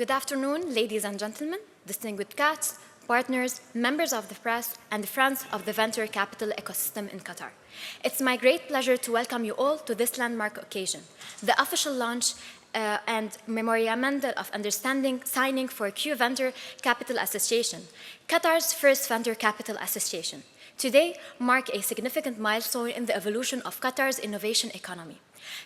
Good afternoon, ladies and gentlemen, distinguished guests, partners, members of the press, and friends of the venture capital ecosystem in Qatar. It's my great pleasure to welcome you all to this landmark occasion, the official launch and memorandum of understanding signing for Q Venture Capital Association, Qatar's first venture capital association. Today mark a significant milestone in the evolution of Qatar's innovation economy.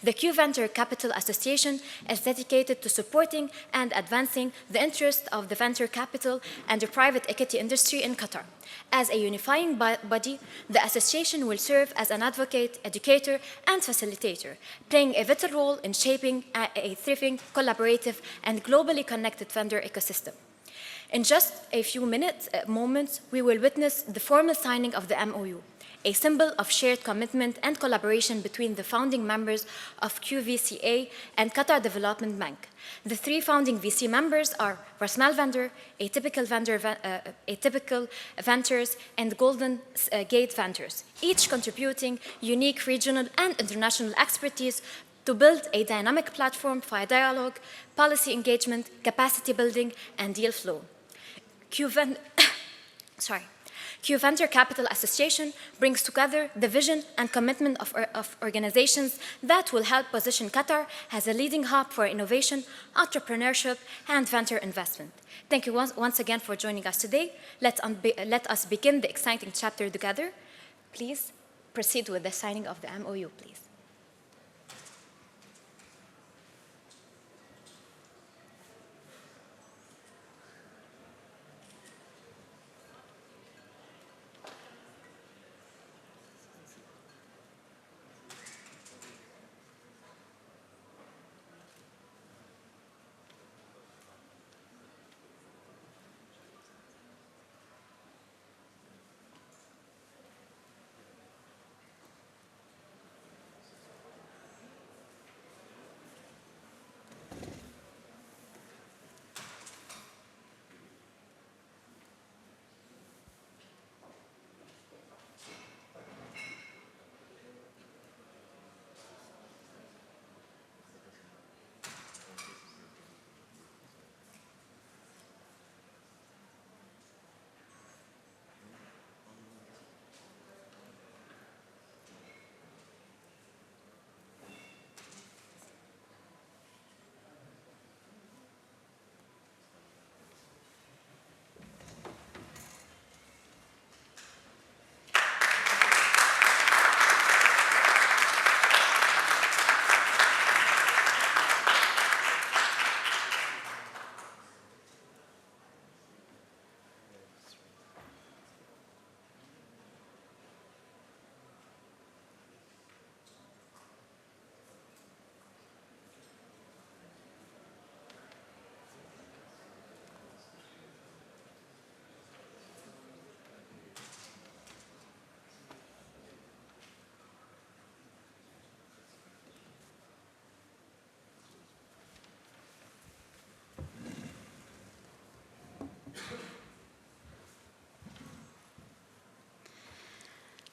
The Q Venture Capital Association is dedicated to supporting and advancing the interests of the venture capital and the private equity industry in Qatar. As a unifying body, the association will serve as an advocate, educator, and facilitator, playing a vital role in shaping a thriving, collaborative, and globally connected vendor ecosystem. In just a few moments, we will witness the formal signing of the MOU, a symbol of shared commitment and collaboration between the founding members of QVCA and Qatar Development Bank. The three founding VC members are Rasmal Vendor, Atypical Ventures, and Golden Gate Ventures, each contributing unique regional and international expertise to build a dynamic platform for dialogue, policy engagement, capacity building, and deal flow. Q Venture Capital Association brings together the vision and commitment of organizations that will help position Qatar as a leading hub for innovation, entrepreneurship, and venture investment. Thank you once again for joining us today. Let us begin the exciting chapter together. Please proceed with the signing of the MOU, please.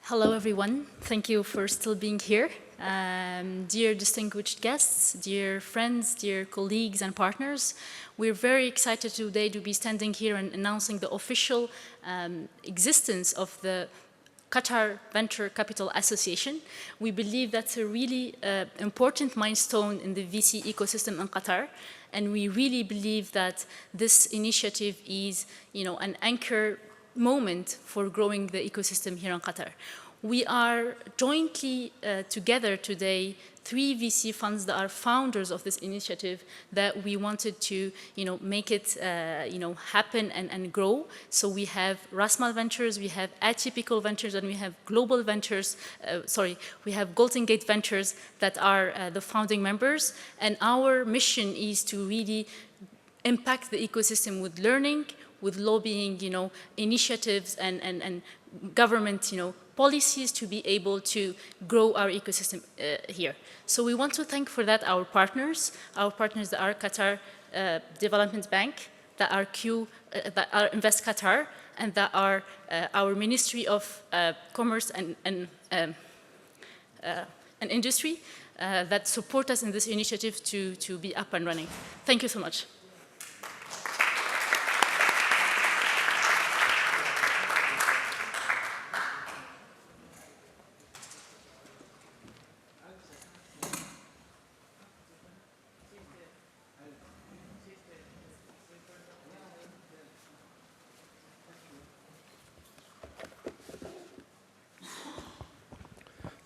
Hello, everyone. Thank you for still being here. Dear distinguished guests, dear friends, dear colleagues and partners, we're very excited today to be standing here and announcing the official existence of the Qatar Venture Capital Association. We believe that's a really important milestone in the VC ecosystem in Qatar, and we really believe that this initiative is, an anchor moment for growing the ecosystem here in Qatar. We are jointly together today, three VC funds that are founders of this initiative that we wanted to, make it, happen and grow. So we have Rasmal Ventures, we have Atypical Ventures, and we have Global Ventures, we have Golden Gate Ventures that are the founding members. And our mission is to really impact the ecosystem with learning, with lobbying, initiatives and government, policies to be able to grow our ecosystem here. So we want to thank for that our partners that are Qatar Development Bank, that are Invest Qatar, and that are our Ministry of Commerce and Industry that support us in this initiative to be up and running. Thank you so much.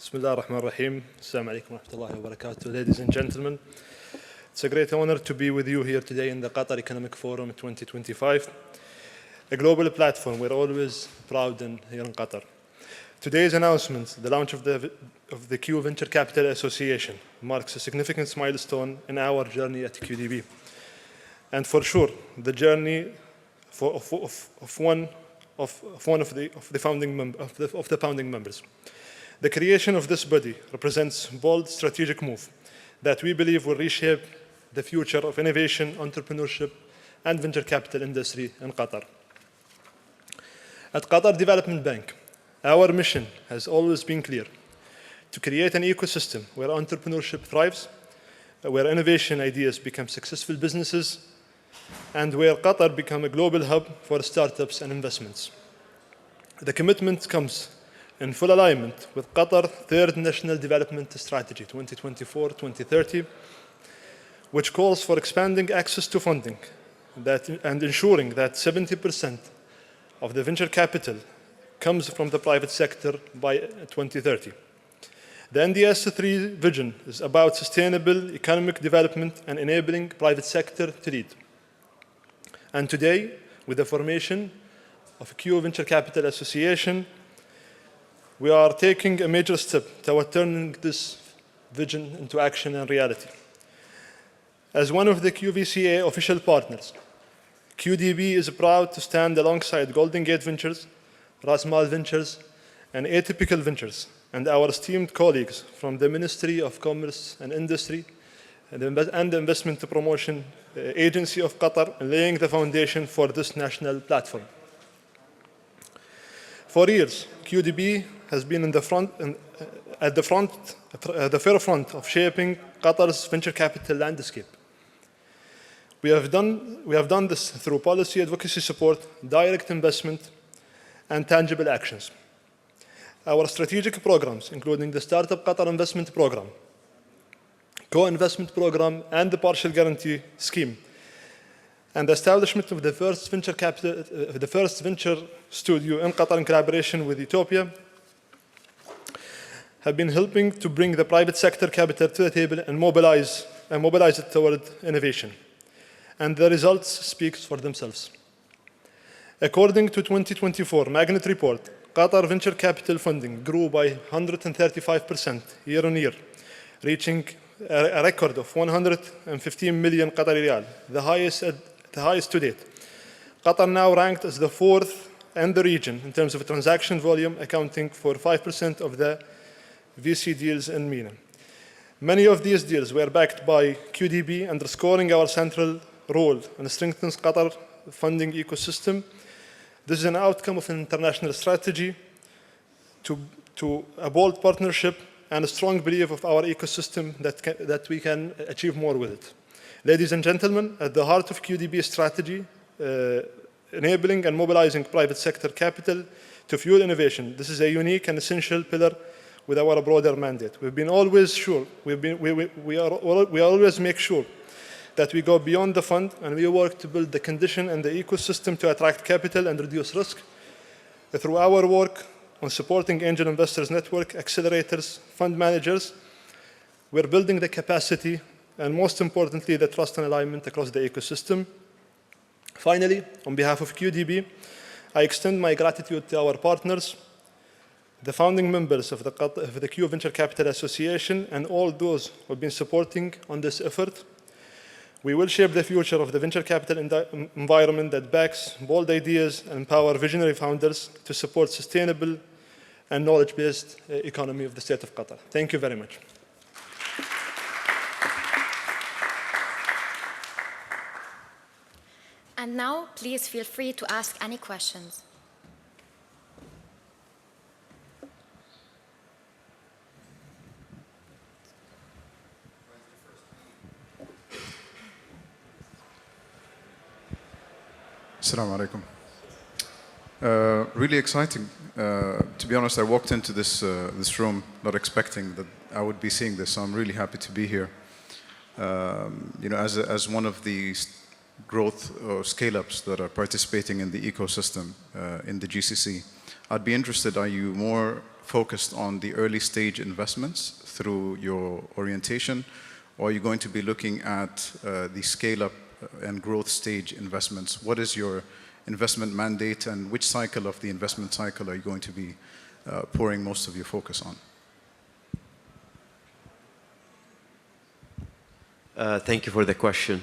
Bismillah ar-Rahman ar-Rahim. Assalamu alaikum wa rahmatullahi wa barakatuh. Ladies and gentlemen, it's a great honor to be with you here today in the Qatar Economic Forum 2025, a global platform we're always proud in here in Qatar. Today's announcement, the launch of the Q Venture Capital Association, marks a significant milestone in our journey at QDB. And for sure, the journey of one of the founding members. The creation of this body represents a bold strategic move that we believe will reshape the future of innovation, entrepreneurship, and venture capital industry in Qatar. At Qatar Development Bank, our mission has always been clear: to create an ecosystem where entrepreneurship thrives, where innovation ideas become successful businesses, and where Qatar becomes a global hub for startups and investments. The commitment comes in full alignment with Qatar's third National Development Strategy 2024-2030, which calls for expanding access to funding and ensuring that 70% of the venture capital comes from the private sector by 2030. The NDS3 vision is about sustainable economic development and enabling private sector to lead. And today, with the formation of Q Venture Capital Association, we are taking a major step toward turning this vision into action and reality. As one of the QVCA official partners, QDB is proud to stand alongside Golden Gate Ventures, Rasmal Ventures, and Atypical Ventures, and our esteemed colleagues from the Ministry of Commerce and Industry and the Investment Promotion Agency of Qatar, laying the foundation for this national platform. For years, QDB has been at the forefront of shaping Qatar's venture capital landscape. We have done this through policy advocacy support, direct investment, and tangible actions. Our strategic programs, including the Startup Qatar Investment Program, Co-Investment Program, and the Partial Guarantee Scheme, and the establishment of the first venture studio in Qatar in collaboration with Ethiopia, have been helping to bring the private sector capital to the table and mobilize it toward innovation. And the results speak for themselves. According to 2024 Magnet Report, Qatar venture capital funding grew by 135% year on year, reaching a record of 115 million Qatari riyal, the highest to date. Qatar now ranked as the fourth in the region in terms of transaction volume, accounting for 5% of the VC deals in MENA. Many of these deals were backed by QDB, underscoring our central role in strengthening Qatar's funding ecosystem. This is an outcome of an international strategy to a bold partnership and a strong belief of our ecosystem that we can achieve more with it. Ladies and gentlemen, at the heart of QDB's strategy, enabling and mobilizing private sector capital to fuel innovation, this is a unique and essential pillar with our broader mandate. We always make sure that we go beyond the fund and we work to build the condition and the ecosystem to attract capital and reduce risk. Through our work on supporting angel investors network, accelerators, fund managers, we're building the capacity and most importantly, the trust and alignment across the ecosystem. Finally, on behalf of QDB, I extend my gratitude to our partners, the founding members of the Q Venture Capital Association, and all those who have been supporting on this effort. We will shape the future of the venture capital environment that backs bold ideas and empower visionary founders to support sustainable and knowledge-based economy of the state of Qatar. Thank you very much. And now, please feel free to ask any questions. Assalamu alaikum. Really exciting. To be honest, I walked into this room not expecting that I would be seeing this, so I'm really happy to be here. As one of the growth or scale-ups that are participating in the ecosystem in the GCC, I'd be interested, are you more focused on the early stage investments through your orientation, or are you going to be looking at the scale-up and growth stage investments? What is your investment mandate, and which cycle of the investment cycle are you going to be pouring most of your focus on? Thank you for the question.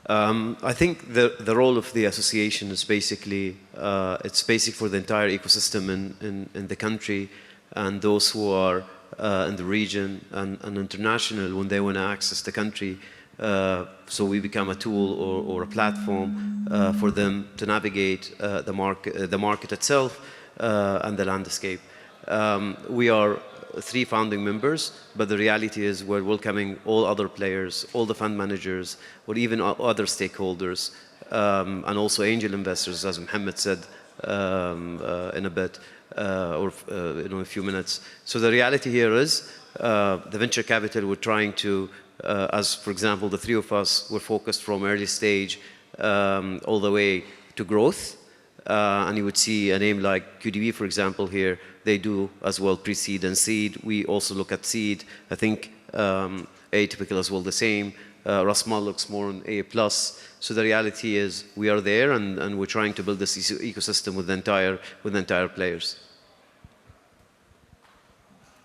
I think the role of the association is basically, it's basic for the entire ecosystem in the country, and those who are in the region and international when they want to access the country. So we become a tool or a platform for them to navigate the market itself and the landscape. We are 3 founding members, but the reality is we're welcoming all other players, all the fund managers, or even other stakeholders, and also angel investors, as Mohammed said in a bit, or in a few minutes. So the reality here is the venture capital, we're trying to, as for example, the 3 of us were focused from early stage all the way to growth. And you would see a name like QDB, for example, here. They do as well pre-seed and seed. We also look at seed. I think Atypical as well the same. Rasmal looks more on A+. So the reality is we are there, and we're trying to build this ecosystem with the entire players.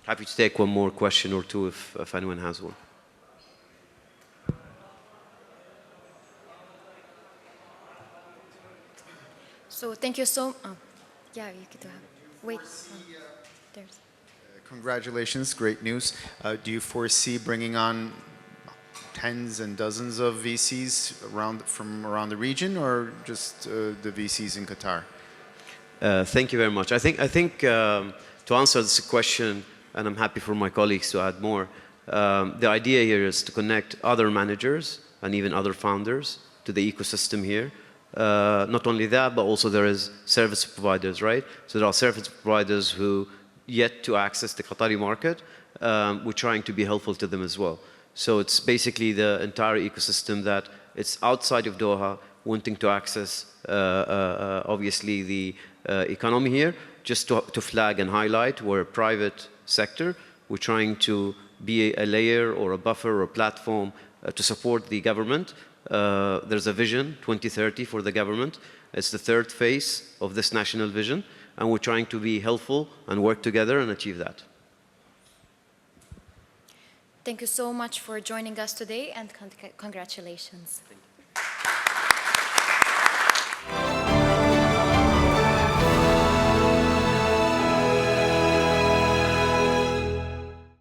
Happy to take one more question or two if anyone has one. So thank you so much. Yeah, you could have. Wait. There's. Congratulations, great news. Do you foresee bringing on tens and dozens of VCs from around the region, or just the VCs in Qatar? Thank you very much. I think to answer this question, and I'm happy for my colleagues to add more, the idea here is to connect other managers and even other founders to the ecosystem here. Not only that, but also there is service providers, right? So there are service providers who yet to access the Qatari market. We're trying to be helpful to them as well. So it's basically the entire ecosystem that it's outside of Doha, wanting to access, obviously, the economy here. Just to flag and highlight, we're a private sector. We're trying to be a layer or a buffer or a platform to support the government. There's a vision, 2030, for the government. It's the 3rd phase of this national vision, and we're trying to be helpful and work together and achieve that. Thank you so much for joining us today, and congratulations. Thank you.